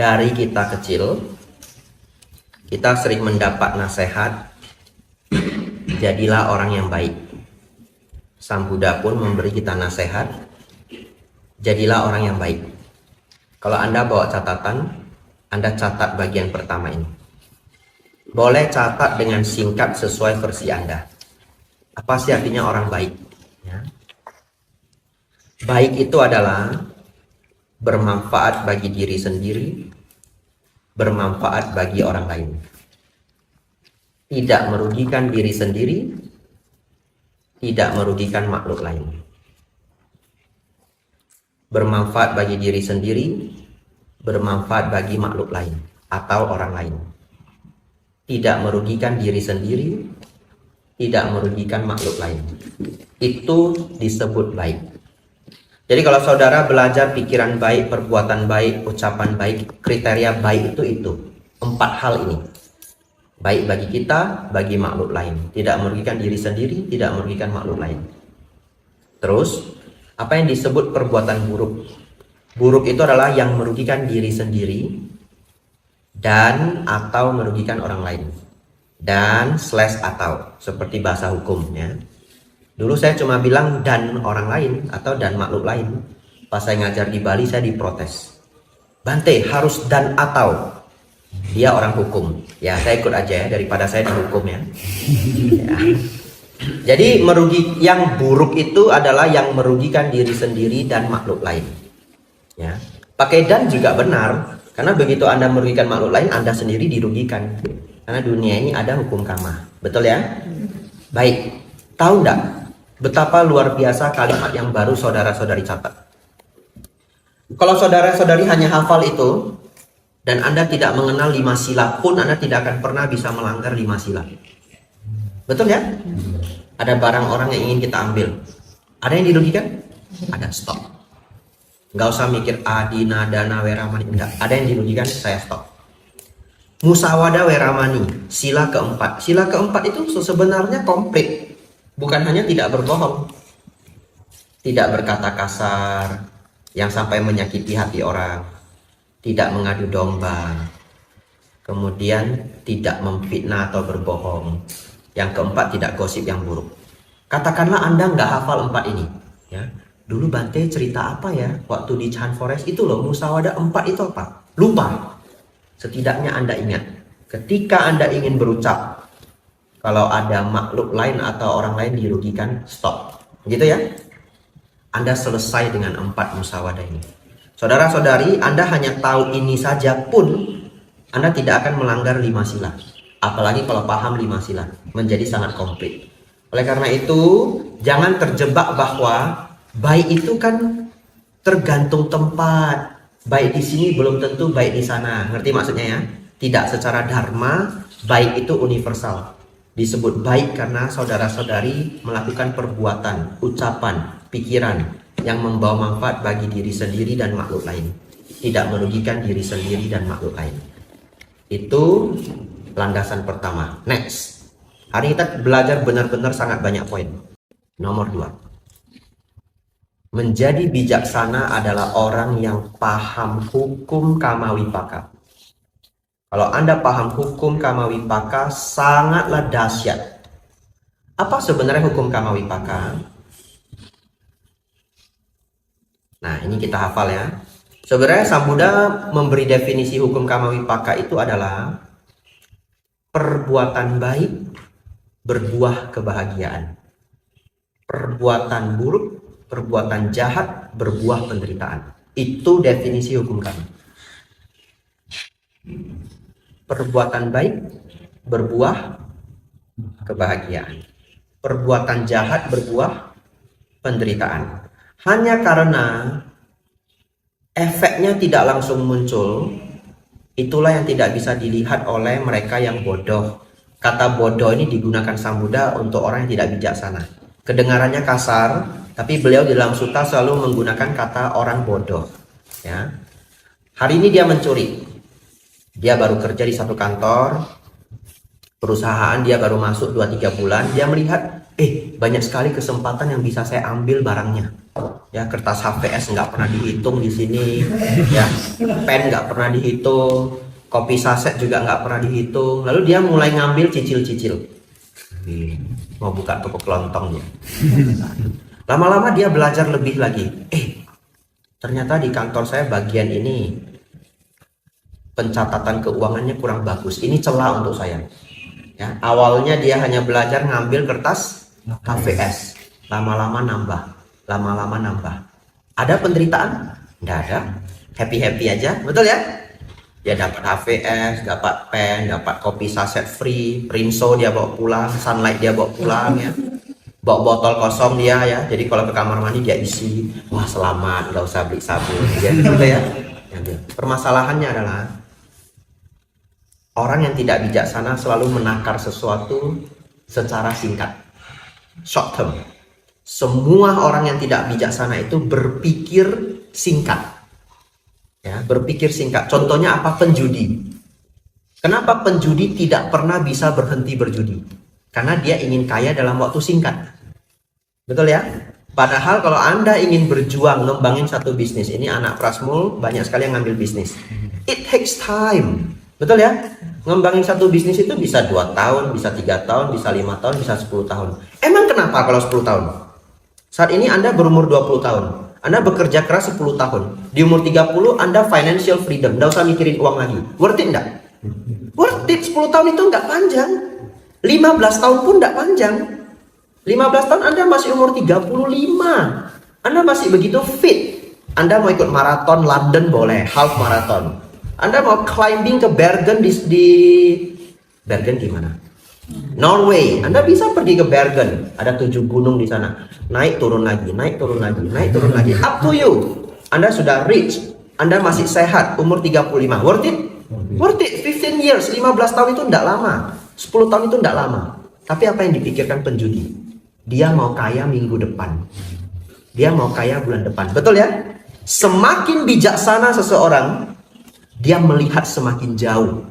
Dari kita kecil, kita sering mendapat nasihat, jadilah orang yang baik. Sang Buddha pun memberi kita nasihat, jadilah orang yang baik. Kalau Anda bawa catatan, Anda catat bagian pertama ini. Boleh catat dengan singkat sesuai versi Anda. Apa sih artinya orang baik? Ya. Baik itu adalah bermanfaat bagi diri sendiri, bermanfaat bagi orang lain. Tidak merugikan diri sendiri, tidak merugikan makhluk lain. Bermanfaat bagi diri sendiri, bermanfaat bagi makhluk lain atau orang lain. Tidak merugikan diri sendiri, tidak merugikan makhluk lain. Itu disebut baik. Jadi kalau saudara belajar pikiran baik, perbuatan baik, ucapan baik, kriteria baik itu 4 hal ini. Baik bagi kita, bagi makhluk lain. Tidak merugikan diri sendiri, tidak merugikan makhluk lain. Terus, apa yang disebut perbuatan buruk? Buruk itu adalah yang merugikan diri sendiri dan atau merugikan orang lain. Dan atau, seperti bahasa hukumnya. Dulu saya cuma bilang dan orang lain atau dan makhluk lain. Pas saya ngajar di Bali saya diprotes. Bante harus dan atau. Dia orang hukum. Ya saya ikut aja ya daripada saya dihukum ya. Ya. Jadi yang buruk itu adalah yang merugikan diri sendiri dan makhluk lain. Ya. Pakai dan juga benar. Karena begitu Anda merugikan makhluk lain, Anda sendiri dirugikan. Karena dunia ini ada hukum karma. Betul ya? Baik. Tahu enggak betapa luar biasa kalimat yang baru saudara-saudari catat? Kalau saudara-saudari hanya hafal itu dan Anda tidak mengenal 5 sila pun, Anda tidak akan pernah bisa melanggar 5 sila. Betul ya? Ada barang orang yang ingin kita ambil. Ada yang dirugikan? Ada, stop. Nggak usah mikir adina, dana, weramani. Enggak. Ada yang dirugikan, saya stop. Musawada weramani, sila keempat. Sila keempat itu sebenarnya komplit. Bukan hanya tidak berbohong, tidak berkata kasar yang sampai menyakiti hati orang, tidak mengadu domba, kemudian tidak memfitnah atau berbohong. Yang keempat, tidak gosip yang buruk. Katakanlah Anda nggak hafal 4 ini. Ya. Dulu Bante cerita apa ya waktu di Chan Forest itu loh, musawada 4 itu apa? Lupa. Setidaknya Anda ingat. Ketika Anda ingin berucap, kalau ada makhluk lain atau orang lain dirugikan, stop. Gitu ya. Anda selesai dengan 4 musyawadah ini. Saudara-saudari, Anda hanya tahu ini saja pun, Anda tidak akan melanggar 5 sila. Apalagi kalau paham 5 sila. Menjadi sangat komplit. Oleh karena itu, jangan terjebak bahwa baik itu kan tergantung tempat. Baik di sini belum tentu baik di sana. Ngerti maksudnya ya? Tidak, secara dharma, baik itu universal. Disebut baik karena saudara-saudari melakukan perbuatan, ucapan, pikiran yang membawa manfaat bagi diri sendiri dan makhluk lain. Tidak merugikan diri sendiri dan makhluk lain. Itu landasan pertama. Next. Hari kita belajar benar-benar sangat banyak poin. Nomor 2. Menjadi bijaksana adalah orang yang paham hukum kama wipaka. Kalau Anda paham hukum kama wipaka, sangatlah dahsyat. Apa sebenarnya hukum kama wipaka? Nah, ini kita hafal ya. Sebenarnya Sang Buddha memberi definisi hukum kama wipaka itu adalah perbuatan baik berbuah kebahagiaan. Perbuatan buruk, perbuatan jahat berbuah penderitaan. Itu definisi hukum kama. Perbuatan baik berbuah kebahagiaan. Perbuatan jahat berbuah penderitaan. Hanya karena efeknya tidak langsung muncul, itulah yang tidak bisa dilihat oleh mereka yang bodoh. Kata bodoh ini digunakan Sang Buddha untuk orang yang tidak bijaksana. Kedengarannya kasar, tapi beliau di dalam sutta selalu menggunakan kata orang bodoh. Ya. Hari ini dia mencuri. Dia baru kerja di satu kantor, perusahaan dia baru masuk 2-3 bulan, dia melihat, banyak sekali kesempatan yang bisa saya ambil barangnya. Ya, kertas HVS nggak pernah dihitung di sini, ya, pen nggak pernah dihitung, kopi saset juga nggak pernah dihitung. Lalu dia mulai ngambil cicil-cicil, mau buka toko kelontong dia. Lama-lama dia belajar lebih lagi. Ternyata di kantor saya bagian ini pencatatan keuangannya kurang bagus. Ini celah untuk saya. Ya, awalnya dia hanya belajar ngambil kertas HVS, lama-lama nambah, lama-lama nambah. Ada penderitaan? Nggak ada. Happy-happy aja, betul ya? Dia dapat HVS, dapat pen, dapat kopi saset free, Rinso dia bawa pulang, Sunlight dia bawa pulang ya. Bawa botol kosong dia ya, jadi kalau ke kamar mandi dia isi. Wah, selamat, nggak usah beli sabun ya, gitu ya. Permasalahannya adalah orang yang tidak bijaksana selalu menakar sesuatu secara singkat, short term. Semua orang yang tidak bijaksana itu berpikir singkat, ya, berpikir singkat. Contohnya apa? Penjudi. Kenapa penjudi tidak pernah bisa berhenti berjudi? Karena dia ingin kaya dalam waktu singkat. Betul ya? Padahal kalau Anda ingin berjuang ngembangin satu bisnis, ini anak Prasmul banyak sekali yang ngambil bisnis. It takes time. Betul ya? Ngembangin satu bisnis itu bisa 2 tahun, bisa 3 tahun, bisa 5 tahun, bisa 10 tahun. Emang kenapa kalau 10 tahun? Saat ini Anda berumur 20 tahun. Anda bekerja keras 10 tahun. Di umur 30 Anda financial freedom. Nggak usah mikirin uang lagi. Worth it nggak? Worth it. 10 tahun itu nggak panjang. 15 tahun pun tidak panjang. 15 tahun Anda masih umur 35. Anda masih begitu fit. Anda mau ikut maraton London boleh, half marathon. Anda mau climbing ke Bergen di Bergen gimana? Norway. Anda bisa pergi ke Bergen. Ada 7 gunung di sana. Naik turun lagi, naik turun lagi, naik turun lagi. Up to you. Anda sudah rich. Anda masih sehat, umur 35. Worth it? Worth it. 15 years, 15 tahun itu tidak lama. 10 tahun itu tidak lama. Tapi apa yang dipikirkan penjudi? Dia mau kaya minggu depan. Dia mau kaya bulan depan. Betul ya? Semakin bijaksana seseorang, dia melihat semakin jauh.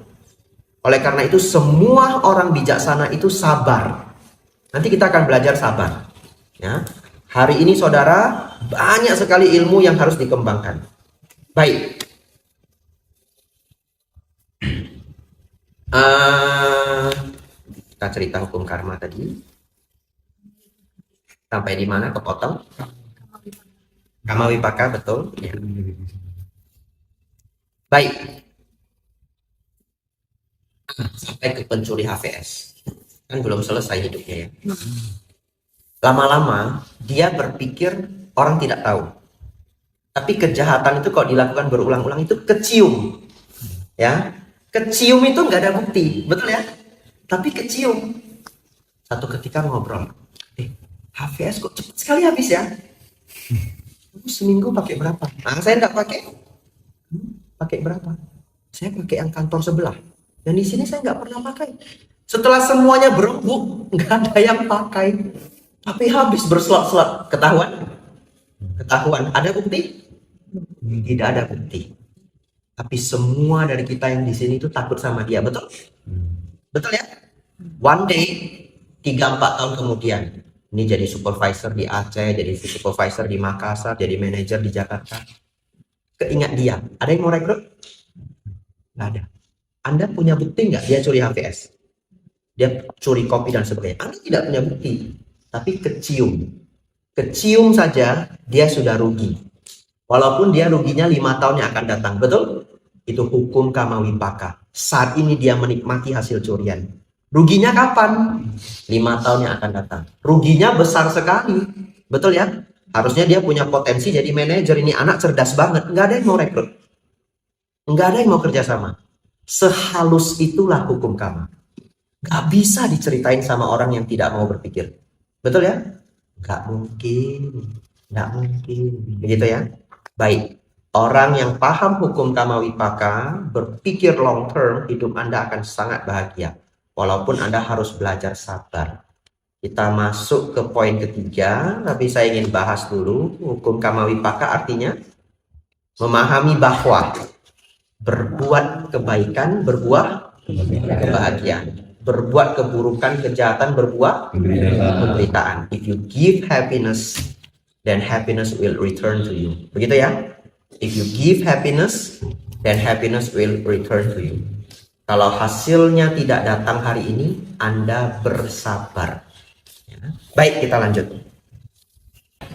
Oleh karena itu semua orang bijaksana itu sabar. Nanti kita akan belajar sabar. Ya. Hari ini saudara, banyak sekali ilmu yang harus dikembangkan. Baik. Kita cerita hukum karma tadi. Sampai di mana kepotong? Kama Wipaka, betul. Ya. Baik. Sampai ke pencuri HVS. Kan belum selesai hidupnya ya. Lama-lama dia berpikir orang tidak tahu. Tapi kejahatan itu kalau dilakukan berulang-ulang itu kecium. Ya. Kecium itu nggak ada bukti, betul ya? Tapi kecium. Satu ketika ngobrol, HVS kok cepat sekali habis ya? Seminggu pakai berapa? Nah, saya nggak pakai. Pakai berapa? Saya pakai yang kantor sebelah. Dan di sini saya nggak pernah pakai. Setelah semuanya berembuk, nggak ada yang pakai. Tapi habis berselot-selot. Ketahuan? Ketahuan. Ada bukti? Tidak ada bukti. Tapi semua dari kita yang di sini itu takut sama dia, betul? Betul ya? One day, 3-4 tahun kemudian, ini jadi supervisor di Aceh, jadi supervisor di Makassar, jadi manajer di Jakarta. Keingat dia, ada yang mau rekrut? Nggak ada. Anda punya bukti nggak dia curi HVS? Dia curi kopi dan sebagainya. Anda tidak punya bukti, tapi kecium. Kecium saja, dia sudah rugi. Walaupun dia ruginya 5 tahun yang akan datang, betul? Itu hukum Kama Wipaka. Saat ini dia menikmati hasil curian. Ruginya kapan? 5 tahun yang akan datang. Ruginya besar sekali. Betul ya? Harusnya dia punya potensi jadi manajer. Ini anak cerdas banget. Nggak ada yang mau rekrut. Nggak ada yang mau kerjasama. Sehalus itulah hukum Kama. Nggak bisa diceritain sama orang yang tidak mau berpikir. Betul ya? Nggak mungkin. Nggak mungkin. Begitu ya? Baik. Orang yang paham hukum Kama Wipaka, berpikir long term, hidup Anda akan sangat bahagia. Walaupun Anda harus belajar sabar. Kita masuk ke poin ketiga, tapi saya ingin bahas dulu. Hukum Kama Wipaka artinya memahami bahwa berbuat kebaikan berbuah kebahagiaan. Berbuat keburukan, kejahatan berbuah penderitaan. If you give happiness, then happiness will return to you. Begitu ya? If you give happiness, then happiness will return to you. Kalau hasilnya tidak datang hari ini, Anda bersabar. Ya. Baik, kita lanjut.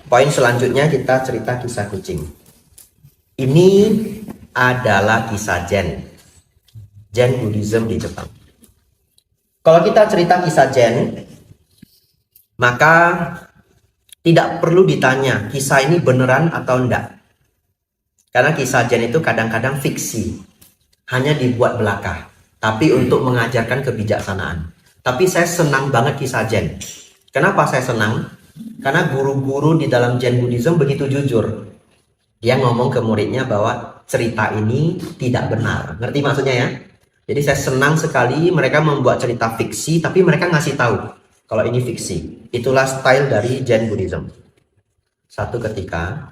Poin selanjutnya kita cerita kisah kucing. Ini adalah kisah Zen Buddhism di Jepang. Kalau kita cerita kisah Zen, maka tidak perlu ditanya kisah ini beneran atau enggak. Karena kisah Zen itu kadang-kadang fiksi, hanya dibuat belaka, tapi untuk mengajarkan kebijaksanaan. Tapi saya senang banget kisah Zen. Kenapa saya senang? Karena guru-guru di dalam Zen Buddhism begitu jujur. Dia ngomong ke muridnya bahwa cerita ini tidak benar. Ngerti maksudnya ya? Jadi saya senang sekali mereka membuat cerita fiksi, tapi mereka ngasih tahu kalau ini fiksi. Itulah style dari Zen Buddhism. Satu ketika,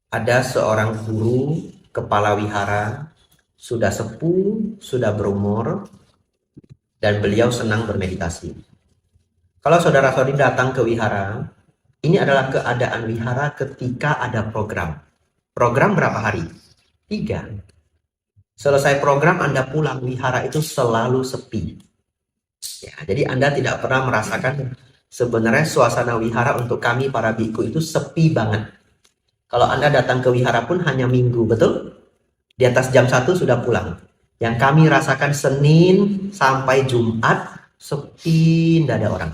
ada seorang guru kepala wihara, sudah sepuh, sudah berumur, dan beliau senang bermeditasi. Kalau saudara-saudari datang ke wihara, ini adalah keadaan wihara ketika ada program. Program berapa hari? 3. Selesai program Anda pulang, wihara itu selalu sepi. Ya, jadi Anda tidak pernah merasakan sebenarnya suasana wihara untuk kami para biku itu sepi banget. Kalau Anda datang ke wihara pun hanya minggu, betul? Di atas jam 1 sudah pulang. Yang kami rasakan Senin sampai Jumat, sepi, tidak ada orang.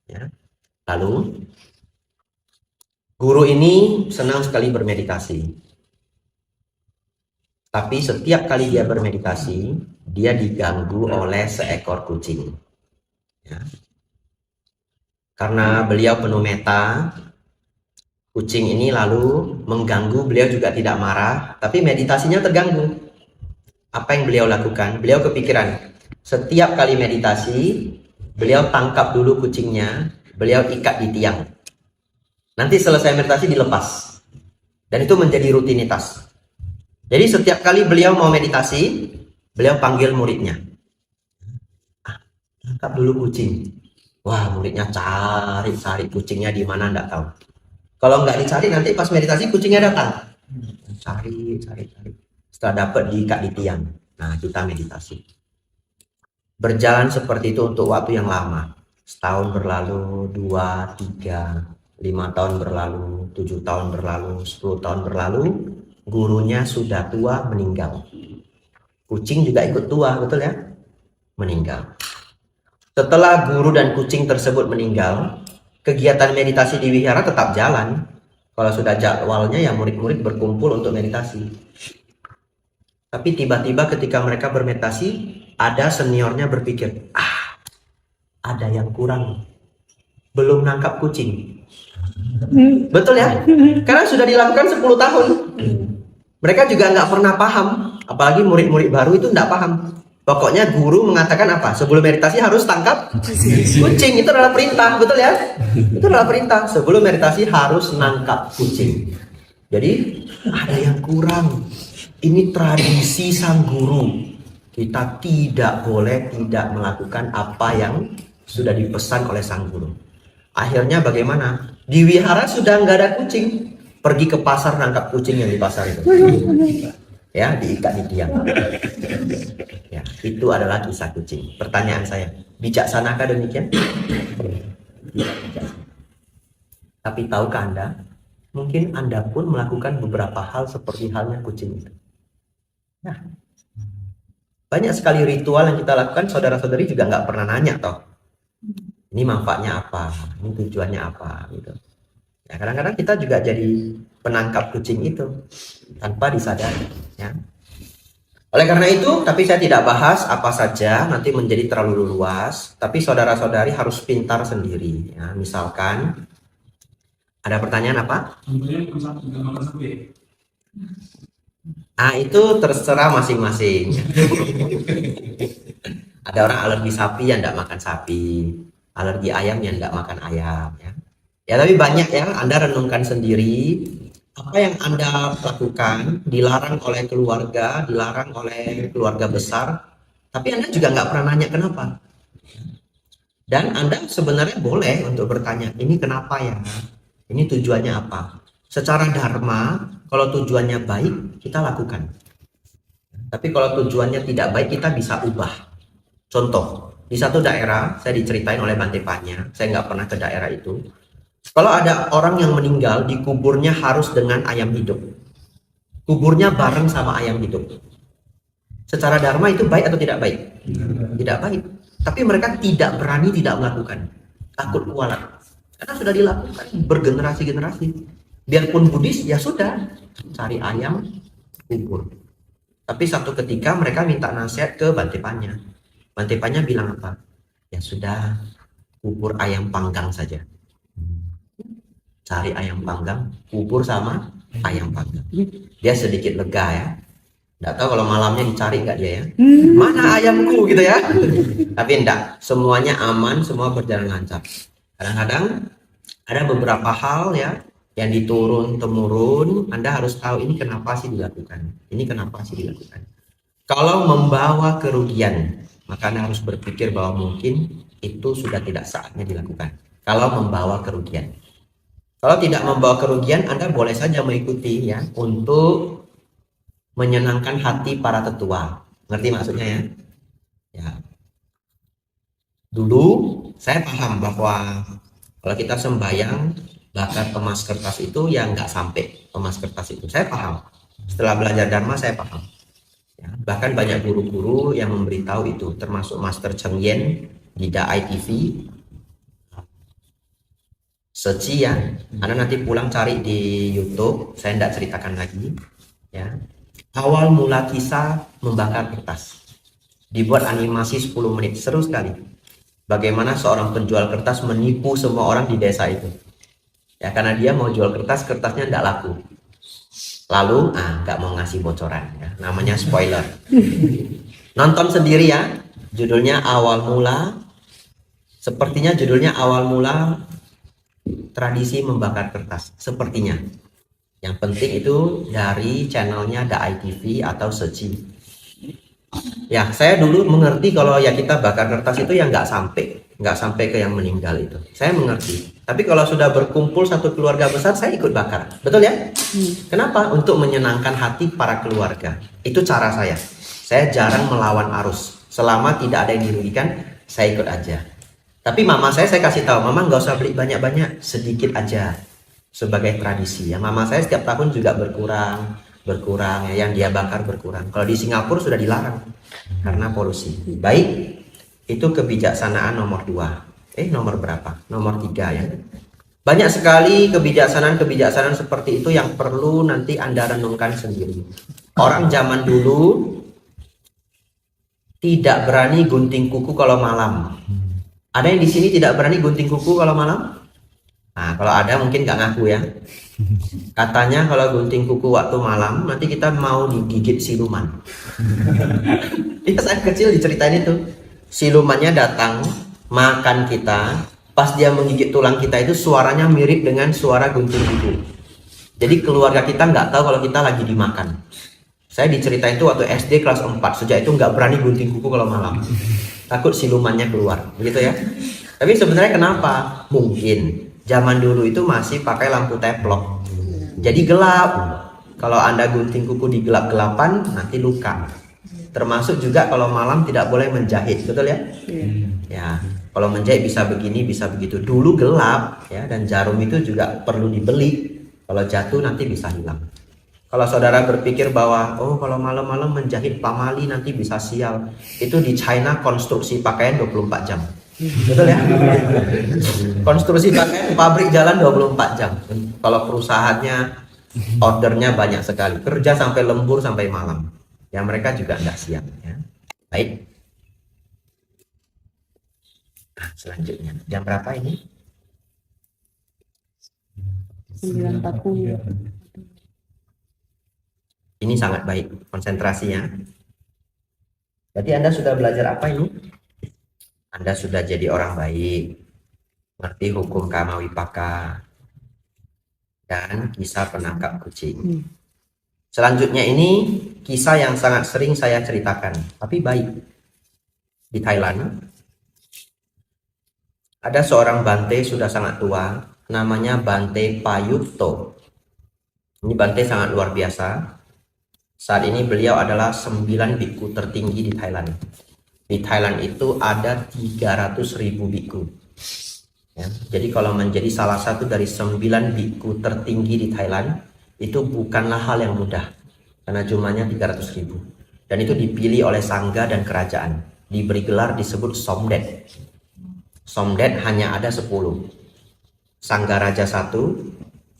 Ya. Lalu, guru ini senang sekali bermeditasi. Tapi setiap kali dia bermeditasi, dia diganggu oleh seekor kucing. Ya. Karena beliau penuh meta, kucing ini lalu mengganggu, beliau juga tidak marah, tapi meditasinya terganggu. Apa yang beliau lakukan? Beliau kepikiran, setiap kali meditasi, beliau tangkap dulu kucingnya, beliau ikat di tiang. Nanti selesai meditasi dilepas. Dan itu menjadi rutinitas. Jadi setiap kali beliau mau meditasi, beliau panggil muridnya. Tangkap dulu kucing. Wah, muridnya cari kucingnya di mana enggak tahu. Kalau nggak dicari nanti pas meditasi kucingnya datang. Cari. Setelah dapat diikat di tiang. Nah, kita meditasi. Berjalan seperti itu untuk waktu yang lama. Setahun berlalu, 2, 3, 5 tahun berlalu, 7 tahun berlalu, 10 tahun berlalu. Gurunya sudah tua, meninggal. Kucing juga ikut tua, betul ya? Meninggal. Setelah guru dan kucing tersebut meninggal, kegiatan meditasi di wihara tetap jalan. Kalau sudah jadwalnya ya murid-murid berkumpul untuk meditasi. Tapi tiba-tiba ketika mereka bermeditasi, ada seniornya berpikir, ada yang kurang. Belum nangkap kucing. Betul ya? Karena sudah dilakukan 10 tahun. Mereka juga nggak pernah paham. Apalagi murid-murid baru itu nggak paham. Pokoknya guru mengatakan apa? Sebelum meditasi harus tangkap kucing. Itu adalah perintah, betul ya? Itu adalah perintah. Sebelum meditasi harus nangkap kucing. Jadi ada yang kurang. Ini tradisi sang guru. Kita tidak boleh tidak melakukan apa yang sudah dipesan oleh sang guru. Akhirnya bagaimana? Di wihara sudah nggak ada kucing. Pergi ke pasar nangkap kucing yang di pasar itu. Ya, diikat di tiang. Ya, itu adalah kisah kucing. Pertanyaan saya, bijaksanakah demikian? Bijaksana. Tapi tahukah Anda, mungkin Anda pun melakukan beberapa hal seperti halnya kucing itu. Nah, banyak sekali ritual yang kita lakukan, saudara-saudari juga nggak pernah nanya toh. Ini manfaatnya apa? Ini tujuannya apa? Gitu. Ya, kadang-kadang kita juga jadi penangkap kucing itu tanpa disadari. Ya. Oleh karena itu, tapi saya tidak bahas apa saja, nanti menjadi terlalu luas. Tapi saudara-saudari harus pintar sendiri. Ya. Misalkan, ada pertanyaan apa? Itu terserah masing-masing. Ada orang alergi sapi yang tidak makan sapi, alergi ayam yang tidak makan ayam. Ya, tapi banyak yang Anda renungkan sendiri. Apa yang Anda lakukan dilarang oleh keluarga, dilarang oleh keluarga besar, tapi Anda juga nggak pernah nanya kenapa. Dan Anda sebenarnya boleh untuk bertanya, ini kenapa ya? Ini tujuannya apa? Secara dharma, kalau tujuannya baik, kita lakukan. Tapi kalau tujuannya tidak baik, kita bisa ubah. Contoh, di satu daerah, saya diceritain oleh Bante Panya, saya nggak pernah ke daerah itu. Kalau ada orang yang meninggal, dikuburnya harus dengan ayam hidup. Kuburnya bareng sama ayam hidup. Secara dharma itu baik atau tidak baik? Tidak baik. Tapi mereka tidak berani tidak melakukan. Takut kualat. Karena sudah dilakukan bergenerasi-generasi. Biarpun Buddhis, ya sudah. Cari ayam, kubur. Tapi satu ketika mereka minta nasihat ke Bante Panya. Bante Panya bilang apa? Ya sudah, kubur ayam panggang saja. Cari ayam panggang, kubur sama ayam panggang. Dia sedikit lega ya. Nggak tahu kalau malamnya dicari nggak dia ya. Mana ayamku gitu ya. Tapi enggak, semuanya aman, semua berjalan lancar. Kadang-kadang ada beberapa hal ya yang diturun-temurun, Anda harus tahu ini kenapa sih dilakukan. Ini kenapa sih dilakukan. Kalau membawa kerugian, maka Anda harus berpikir bahwa mungkin itu sudah tidak saatnya dilakukan. Kalau membawa kerugian. Kalau tidak membawa kerugian, Anda boleh saja mengikuti ya untuk menyenangkan hati para tetua. Ngerti maksudnya ya? Ya. Dulu saya paham bahwa kalau kita sembahyang bakar emas kertas itu ya nggak sampai emas kertas itu. Saya paham. Setelah belajar Dharma saya paham. Ya, bahkan banyak guru-guru yang memberitahu itu, termasuk Master Cheng Yen di ITV. Seci ya, Anda nanti pulang cari di YouTube. Saya tidak ceritakan lagi. Ya, awal mula kisah membakar kertas. Dibuat animasi 10 menit, seru sekali. Bagaimana seorang penjual kertas menipu semua orang di desa itu. Ya, karena dia mau jual kertas, kertasnya tidak laku. Lalu, nggak mau ngasih bocoran. Ya. Namanya spoiler. Nonton sendiri ya. Judulnya Awal Mula. Sepertinya judulnya Awal Mula Tradisi Membakar Kertas. Sepertinya. Yang penting itu dari channelnya The ITV atau Seci. Ya, saya dulu mengerti kalau ya kita bakar kertas itu ya nggak sampai ke yang meninggal itu. Saya mengerti. Tapi kalau sudah berkumpul satu keluarga besar, saya ikut bakar. Betul ya? Kenapa? Untuk menyenangkan hati para keluarga. Itu cara saya. Saya jarang melawan arus. Selama tidak ada yang dirugikan, saya ikut aja. Tapi mama saya kasih tahu, mama nggak usah beli banyak-banyak, sedikit aja. Sebagai tradisi ya. Mama saya setiap tahun juga berkurang ya, yang dia bakar berkurang. Kalau di Singapura sudah dilarang karena polusi. Baik, itu kebijaksanaan nomor 2. Nomor berapa? Nomor 3 ya. Banyak sekali kebijaksanaan seperti itu yang perlu nanti Anda renungkan sendiri. Orang zaman dulu tidak berani gunting kuku kalau malam. Ada yang di sini tidak berani gunting kuku kalau malam? Nah, kalau ada mungkin nggak ngaku ya. Katanya kalau gunting kuku waktu malam nanti kita mau digigit siluman. Iya, saya kecil diceritain itu. Silumannya datang makan kita. Pas dia menggigit tulang kita itu suaranya mirip dengan suara gunting kuku. Jadi keluarga kita nggak tahu kalau kita lagi dimakan. Saya diceritain itu waktu SD kelas 4. Sejak itu nggak berani gunting kuku kalau malam. Takut silumannya keluar, begitu ya. Tapi sebenarnya kenapa? Mungkin zaman dulu itu masih pakai lampu teplok. Jadi gelap. Kalau Anda gunting kuku di gelap-gelapan nanti luka. Termasuk juga kalau malam tidak boleh menjahit, betul ya? Ya, kalau menjahit bisa begini, bisa begitu. Dulu gelap ya, dan jarum itu juga perlu dibeli. Kalau jatuh nanti bisa hilang. Kalau saudara berpikir bahwa kalau malam-malam menjahit pamali nanti bisa sial, itu di China konstruksi pakaian 24 jam. Betul ya? Konstruksi pakaian pabrik jalan 24 jam. Kalau perusahaannya ordernya banyak sekali, kerja sampai lembur sampai malam. Ya mereka juga tidak siap ya. Baik. Selanjutnya jam berapa ini? 9.40. Ini sangat baik konsentrasinya. Berarti Anda sudah belajar apa ini? Anda sudah jadi orang baik, ngerti hukum Kama Wipaka dan kisah penangkap kucing. Selanjutnya ini kisah yang sangat sering saya ceritakan, tapi baik. Di Thailand Ada seorang Bante sudah sangat tua, namanya Bante Payutto. Ini Bante sangat luar biasa. Saat ini beliau adalah 9 biku tertinggi di Thailand. Di Thailand itu ada 300.000 biku. Ya, jadi kalau menjadi salah satu dari 9 biku tertinggi di Thailand, itu bukanlah hal yang mudah. Karena jumlahnya 300.000. Dan itu dipilih oleh sangga dan kerajaan. Diberi gelar disebut Somdet. Somdet hanya ada 10. Sangga Raja 1,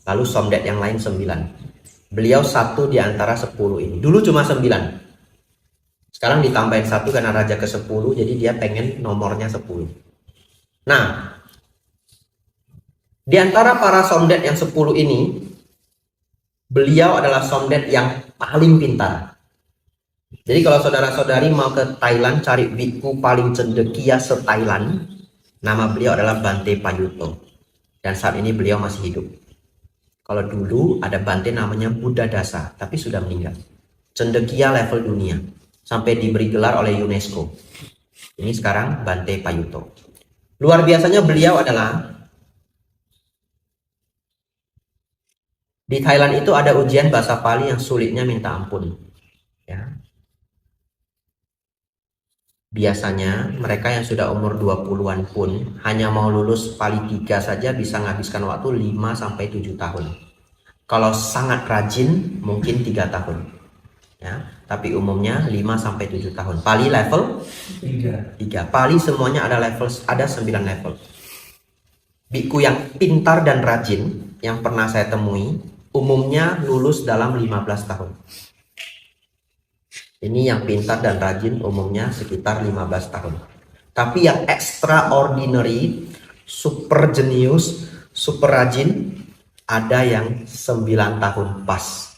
lalu Somdet yang lain 9. Beliau satu di antara 10 ini. Dulu cuma 9. Sekarang ditambahin 1 karena raja ke-10, jadi dia pengen nomornya 10. Nah, di antara para somdet yang 10 ini, beliau adalah somdet yang paling pintar. Jadi kalau saudara-saudari mau ke Thailand cari biku paling cendekia se-Thailand, nama beliau adalah Bante Payutto. Dan saat ini beliau masih hidup. Kalau dulu ada Bante namanya Buddha Dasa, tapi sudah meninggal. Cendekia level dunia, sampai diberi gelar oleh UNESCO. Ini sekarang Bante Payutto. Luar biasanya beliau adalah, di Thailand itu ada ujian bahasa Pali yang sulitnya minta ampun. Ya. Biasanya mereka yang sudah umur 20-an pun hanya mau lulus Pali 3 saja bisa menghabiskan waktu 5-7 tahun. Kalau sangat rajin mungkin 3 tahun. Ya, tapi umumnya 5-7 tahun. Pali level 3. Pali semuanya ada level, ada 9 level. Biku yang pintar dan rajin yang pernah saya temui umumnya lulus dalam 15 tahun. Ini yang pintar dan rajin umumnya sekitar 15 tahun. Tapi yang extraordinary, super jenius, super rajin, ada yang 9 tahun pas.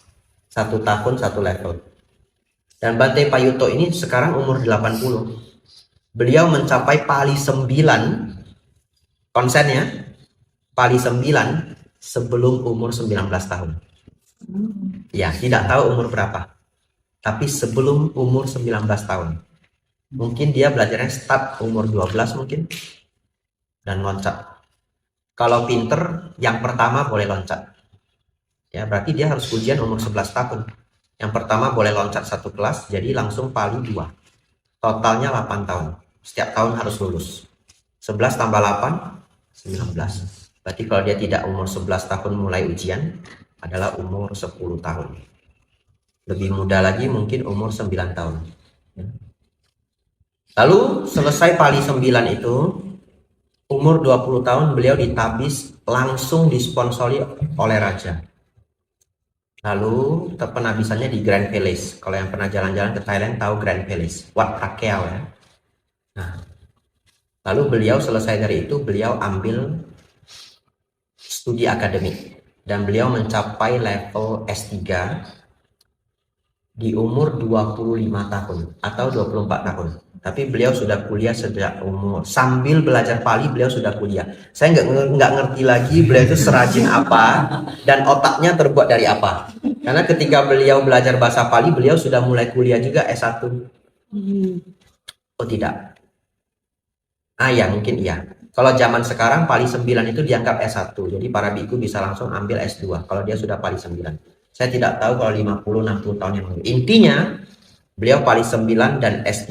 1 tahun 1 level. Dan Bante Payutto ini sekarang umur 80. Beliau mencapai Pali 9, konsennya, Pali 9 sebelum umur 19 tahun. Ya, tidak tahu umur berapa. Tapi sebelum umur 19 tahun. Mungkin dia belajarnya start umur 12 mungkin. Dan loncat. Kalau pinter, yang pertama boleh loncat. Ya, berarti dia harus ujian umur 11 tahun. Yang pertama boleh loncat 1 kelas, jadi langsung Pali 2. Totalnya 8 tahun. Setiap tahun harus lulus. 11 tambah 8, 19. Berarti kalau dia tidak umur 11 tahun mulai ujian, adalah umur 10 tahun. Lebih muda lagi mungkin umur 9 tahun. Lalu selesai Pali 9 itu, umur 20 tahun beliau ditabis langsung disponsori oleh raja. Lalu penabisannya di Grand Palace. Kalau yang pernah jalan-jalan ke Thailand tahu Grand Palace, Wat Prakeau ya. Nah, lalu beliau selesai dari itu, beliau ambil studi akademik dan beliau mencapai level S3 di umur 25 tahun atau 24 tahun. Tapi beliau sudah kuliah sejak umur, sambil belajar Pali beliau sudah kuliah. Saya nggak ngerti lagi beliau itu serajin apa dan otaknya terbuat dari apa. Karena ketika beliau belajar bahasa Pali, beliau sudah mulai kuliah juga S1. Oh tidak. Ya mungkin iya. Kalau zaman sekarang Pali 9 itu dianggap S1. Jadi para biku bisa langsung ambil S2 kalau dia sudah Pali 9. Saya tidak tahu kalau 50-60 tahun yang lalu. Intinya beliau Pali 9 dan S3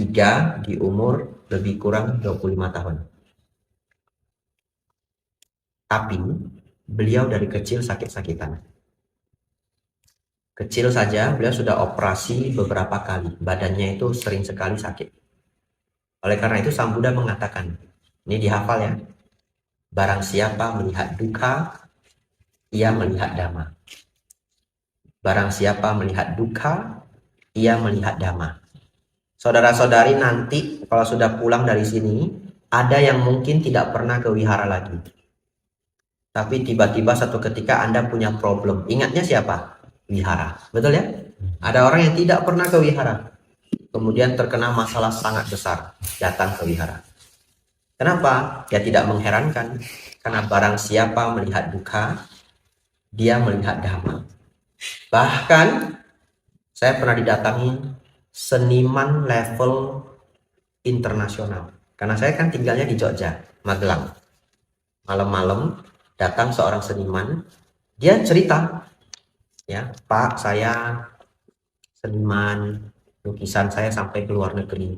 di umur lebih kurang 25 tahun. Tapi beliau dari kecil sakit-sakitan. Kecil saja beliau sudah operasi beberapa kali. Badannya itu sering sekali sakit. Oleh karena itu Sang Buddha mengatakan, ini dihafal ya, barang siapa melihat duka, ia melihat dhamma. Barang siapa melihat duka, ia melihat dhamma. Saudara-saudari nanti kalau sudah pulang dari sini, ada yang mungkin tidak pernah ke wihara lagi. Tapi tiba-tiba satu ketika Anda punya problem. Ingatnya siapa? Wihara. Betul ya? Ada orang yang tidak pernah ke wihara. Kemudian terkena masalah sangat besar. Datang ke wihara. Kenapa? Ya tidak mengherankan. Karena barang siapa melihat duka, dia melihat dhamma. Bahkan saya pernah didatangi seniman level internasional. Karena saya kan tinggalnya di Jogja, Magelang. Malam-malam datang seorang seniman, dia cerita, ya, Pak, saya seniman, lukisan saya sampai ke luar negeri.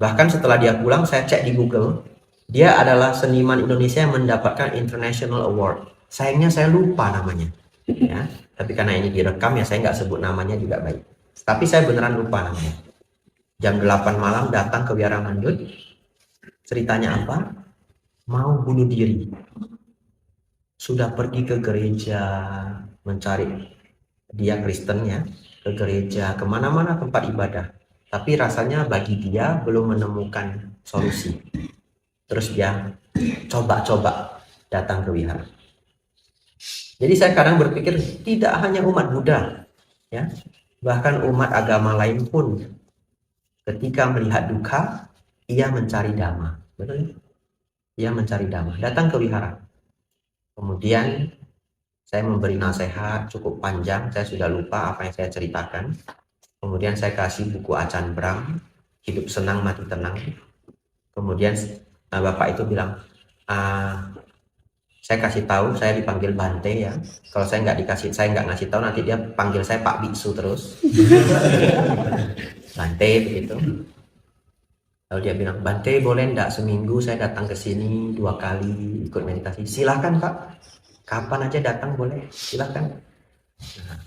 Bahkan setelah dia pulang, saya cek di Google, dia adalah seniman Indonesia yang mendapatkan International Award. Sayangnya saya lupa namanya, ya. Tapi karena ini direkam ya, saya nggak sebut namanya juga baik. Tapi saya beneran lupa namanya. Jam 8 malam datang ke Biara Mandut. Ceritanya apa? Mau bunuh diri. Sudah pergi ke gereja mencari, dia Kristen ya, ke gereja, kemana-mana tempat ibadah. Tapi rasanya bagi dia belum menemukan solusi. Terus dia coba-coba datang ke wihara. Jadi saya kadang berpikir tidak hanya umat Buddha, ya, bahkan umat agama lain pun ketika melihat duka, ia mencari dhamma. Betul? Ia mencari dhamma. Datang ke wihara. Kemudian saya memberi nasihat cukup panjang, saya sudah lupa apa yang saya ceritakan. Kemudian saya kasih buku Acan Bram, Hidup Senang Mati Tenang. Kemudian bapak itu bilang, saya kasih tahu, saya dipanggil Bante ya. Kalau saya nggak ngasih tahu, nanti dia panggil saya Pak Biksu terus. Bante begitu. Lalu dia bilang, Bante boleh enggak seminggu saya datang ke sini 2 kali ikut meditasi? Silahkan Pak, kapan aja datang boleh, silahkan. Nah,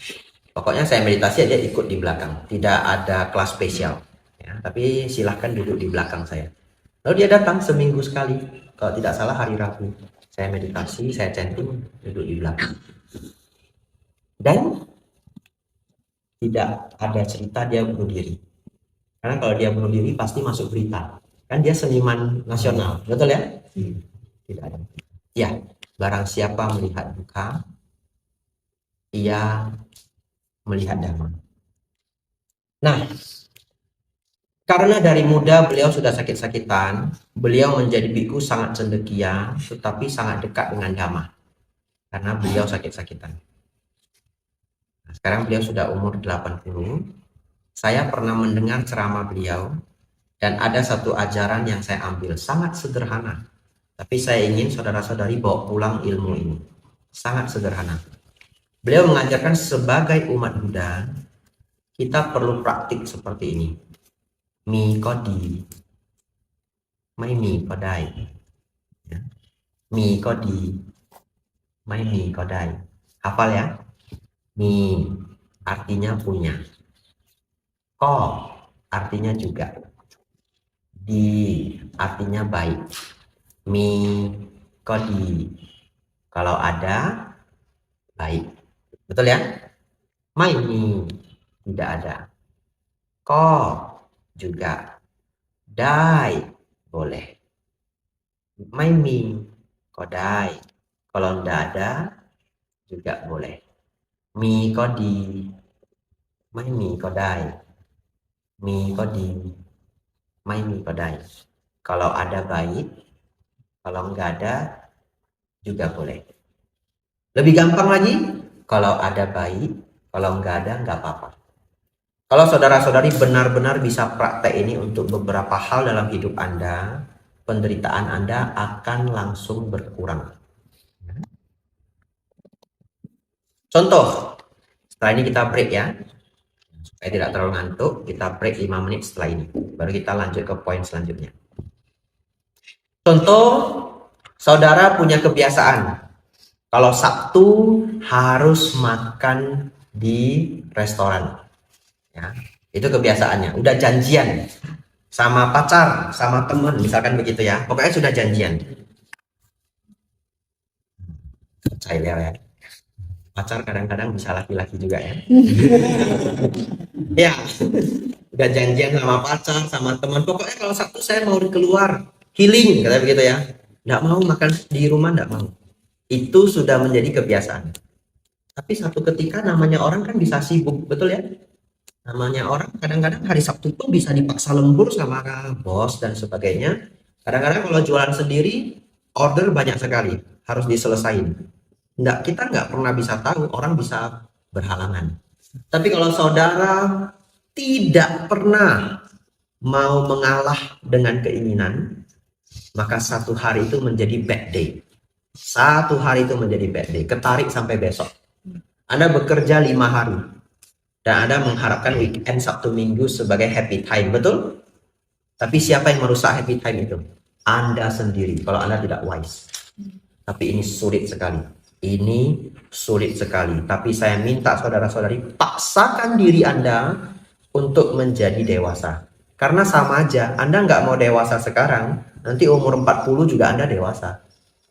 pokoknya saya meditasi aja ikut di belakang, tidak ada kelas spesial, ya, tapi silahkan duduk di belakang saya. Lalu dia datang seminggu sekali, kalau tidak salah hari Rabu. Saya meditasi, saya chanting, duduk di belakang. Dan tidak ada cerita dia bunuh diri. Karena kalau dia bunuh diri pasti masuk berita. Kan dia seniman nasional, betul ya? Tidak ada. Ya, barang siapa melihat duka, ia melihat dhamma. Nah, karena dari muda beliau sudah sakit-sakitan, beliau menjadi biku sangat cendekia, tetapi sangat dekat dengan dhamma. Karena beliau sakit-sakitan. Nah, sekarang beliau sudah umur 80. Saya pernah mendengar ceramah beliau, dan ada satu ajaran yang saya ambil, sangat sederhana. Tapi saya ingin saudara-saudari bawa pulang ilmu ini. Sangat sederhana. Beliau mengajarkan sebagai umat Buddha, kita perlu praktik seperti ini. Mi ko di, mai mi ko dai. Mi ko di, mai mi ko dai. Hafal ya? Mi artinya punya. Ko artinya juga. Di artinya baik. Mi ko di, kalau ada, baik. Betul ya? Mai mi, tidak ada. Ko juga. Dai, boleh. Mai mi, ko dai. Kalau tidak ada, juga boleh. Mi ko di, mai mi ko dai. Mi ko di, mai mi ko dai. Kalau ada baik, kalau enggak ada, juga boleh. Lebih gampang lagi, kalau ada baik, kalau enggak ada, enggak apa-apa. Kalau saudara-saudari benar-benar bisa praktek ini untuk beberapa hal dalam hidup Anda, penderitaan Anda akan langsung berkurang. Contoh, setelah ini kita break ya. Supaya tidak terlalu ngantuk, kita break 5 menit setelah ini. Baru kita lanjut ke poin selanjutnya. Contoh, saudara punya kebiasaan. Kalau Sabtu harus makan di restoran. Ya, itu kebiasaannya. Udah janjian sama pacar, sama teman, misalkan begitu ya. Pokoknya sudah janjian. Saya ya. Pacar kadang-kadang bisa laki-laki juga ya. Ya, udah janjian sama pacar, sama teman. Pokoknya kalau Sabtu saya mau keluar, healing, kata begitu ya. Nggak mau makan di rumah, nggak mau. Itu sudah menjadi kebiasaan. Tapi satu ketika namanya orang kan bisa sibuk, betul ya? Namanya orang kadang-kadang hari Sabtu tuh bisa dipaksa lembur sama bos dan sebagainya. Kadang-kadang kalau jualan sendiri, order banyak sekali, harus diselesain. Kita nggak pernah bisa tahu, orang bisa berhalangan. Tapi kalau saudara tidak pernah mau mengalah dengan keinginan, maka satu hari itu menjadi bad day. Satu hari itu menjadi bad day, ketarik sampai besok. Anda bekerja 5 hari, dan Anda mengharapkan weekend Sabtu Minggu sebagai happy time, betul? Tapi siapa yang merusak happy time itu? Anda sendiri, kalau Anda tidak wise. Tapi ini sulit sekali. Ini sulit sekali. Tapi saya minta saudara-saudari, paksakan diri Anda untuk menjadi dewasa. Karena sama aja, Anda nggak mau dewasa sekarang, nanti umur 40 juga Anda dewasa.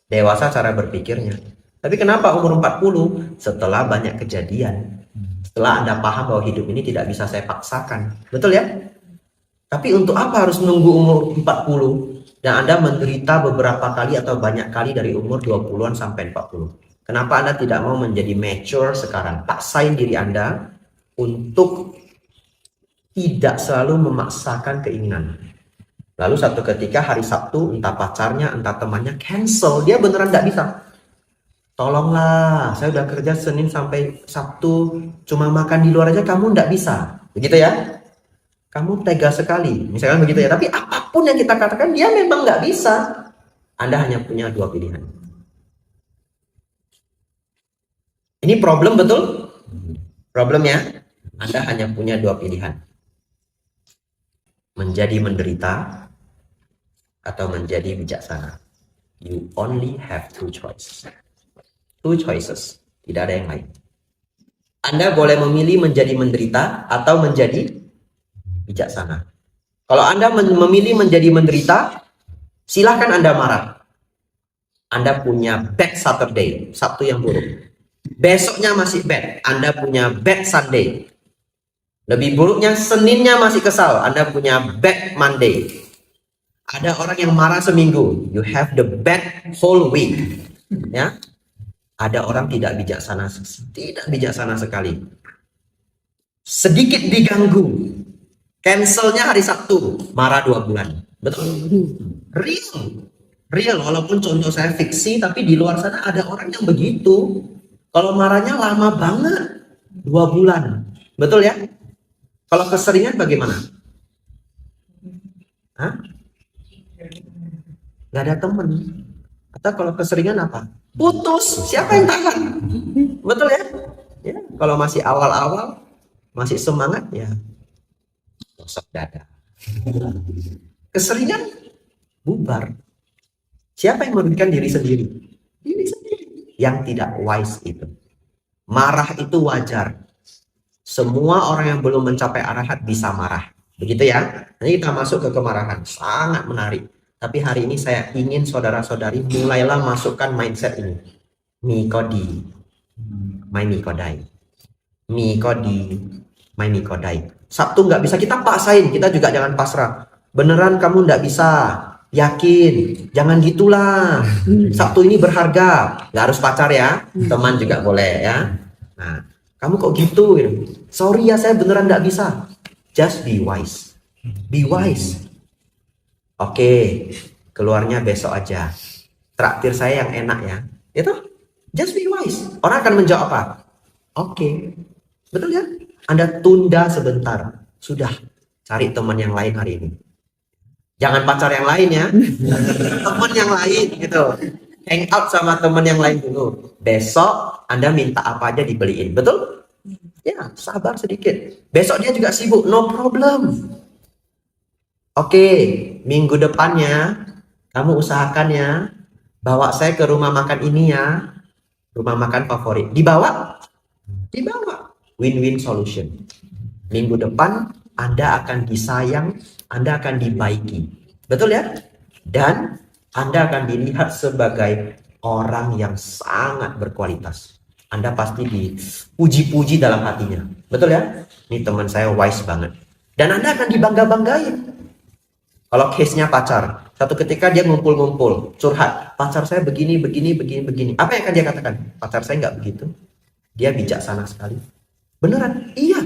Dewasa cara berpikirnya. Tapi kenapa umur 40? Setelah banyak kejadian. Setelah Anda paham bahwa hidup ini tidak bisa saya paksakan. Betul ya? Tapi untuk apa harus menunggu umur 40? Dan Anda menderita beberapa kali atau banyak kali dari umur 20-an sampai 40. Kenapa Anda tidak mau menjadi mature sekarang? Paksain diri Anda untuk tidak selalu memaksakan keinginan. Lalu satu ketika hari Sabtu, entah pacarnya, entah temannya cancel. Dia beneran tidak bisa. Tolonglah, saya udah kerja Senin sampai Sabtu, cuma makan di luar aja kamu nggak bisa. Begitu ya? Kamu tega sekali, misalkan begitu ya. Tapi apapun yang kita katakan, dia memang nggak bisa. Anda hanya punya 2 pilihan. Ini problem, betul? Problemnya, Anda hanya punya 2 pilihan. Menjadi menderita atau menjadi bijaksana. You only have 2 choices. 2 choices, tidak ada yang lain. Anda boleh memilih menjadi menderita atau menjadi bijaksana. Kalau Anda memilih menjadi menderita, silahkan Anda marah. Anda punya bad Saturday, Sabtu yang buruk. Besoknya masih bad, Anda punya bad Sunday. Lebih buruknya Seninnya masih kesal, Anda punya bad Monday. Ada orang yang marah seminggu, you have the bad whole week. Ya. Ada orang tidak bijaksana sekali. Sedikit diganggu, cancelnya hari Sabtu, marah 2 bulan. Betul? Real, walaupun contoh saya fiksi, tapi di luar sana ada orang yang begitu. Kalau marahnya lama banget, 2 bulan. Betul ya? Kalau keseringan bagaimana? Hah? Gak ada temen. Atau kalau keseringan apa? Putus. Siapa yang tahan? Betul ya? Ya, kalau masih awal-awal, masih semangat ya, gosok dada. Keseringan, bubar. Siapa yang merugikan diri sendiri? Diri sendiri. Yang tidak wise itu. Marah itu wajar. Semua orang yang belum mencapai arahat bisa marah. Begitu ya? Nanti kita masuk ke kemarahan. Sangat menarik. Tapi hari ini saya ingin saudara-saudari mulailah masukkan mindset ini. Mikodi, my mikodai. Mikodi, my mikodai. Sabtu nggak bisa, kita paksain. Kita juga jangan pasrah. Beneran kamu nggak bisa. Yakin, jangan gitulah. Sabtu ini berharga. Nggak harus pacar ya. Teman juga boleh ya. Nah, kamu kok gitu? Sorry ya, saya beneran nggak bisa. Just be wise. Be wise. Oke, keluarnya besok aja. Traktir saya yang enak ya. Itu, just be wise. Orang akan menjawab apa? Oke. Betul ya? Anda tunda sebentar. Sudah, cari teman yang lain hari ini. Jangan pacar yang lain ya. Teman yang lain gitu. Hang out sama teman yang lain dulu. Besok Anda minta apa aja dibeliin. Betul? Ya, sabar sedikit. Besok dia juga sibuk. No problem. Oke, minggu depannya kamu usahakan ya, bawa saya ke rumah makan ini ya, rumah makan favorit. Dibawa? Dibawa. Win-win solution. Minggu depan Anda akan disayang, Anda akan dibaiki. Betul ya? Dan Anda akan dilihat sebagai orang yang sangat berkualitas. Anda pasti dipuji-puji dalam hatinya. Betul ya? Ini teman saya wise banget. Dan Anda akan dibangga-banggain. Kalau case-nya pacar, satu ketika dia ngumpul-ngumpul, curhat, pacar saya begini. Apa yang akan dia katakan? Pacar saya nggak begitu. Dia bijaksana sekali. Beneran? Iya.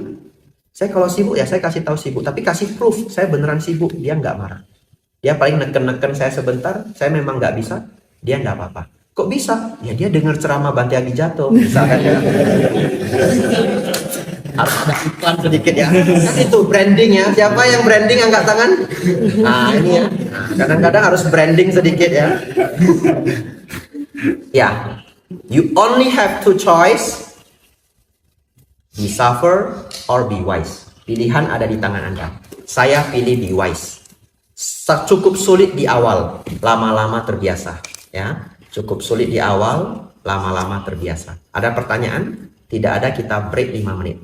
Saya kalau sibuk ya saya kasih tahu sibuk, tapi kasih proof saya beneran sibuk. Dia nggak marah. Dia paling neken-neken saya sebentar, saya memang nggak bisa. Dia nggak apa-apa. Kok bisa? Ya dia dengar ceramah Bante Abijato, misalkan ya. Harus ada iklan sedikit ya. Kan itu branding ya. Siapa yang branding angkat tangan? Nah ini ya. Nah, kadang-kadang harus branding sedikit ya. Ya, you only have two choice, be suffer or be wise. Pilihan ada di tangan Anda. Saya pilih be wise. Cukup sulit di awal, lama-lama terbiasa. Ya, cukup sulit di awal, lama-lama terbiasa. Ada pertanyaan? Tidak ada, kita break 5 menit.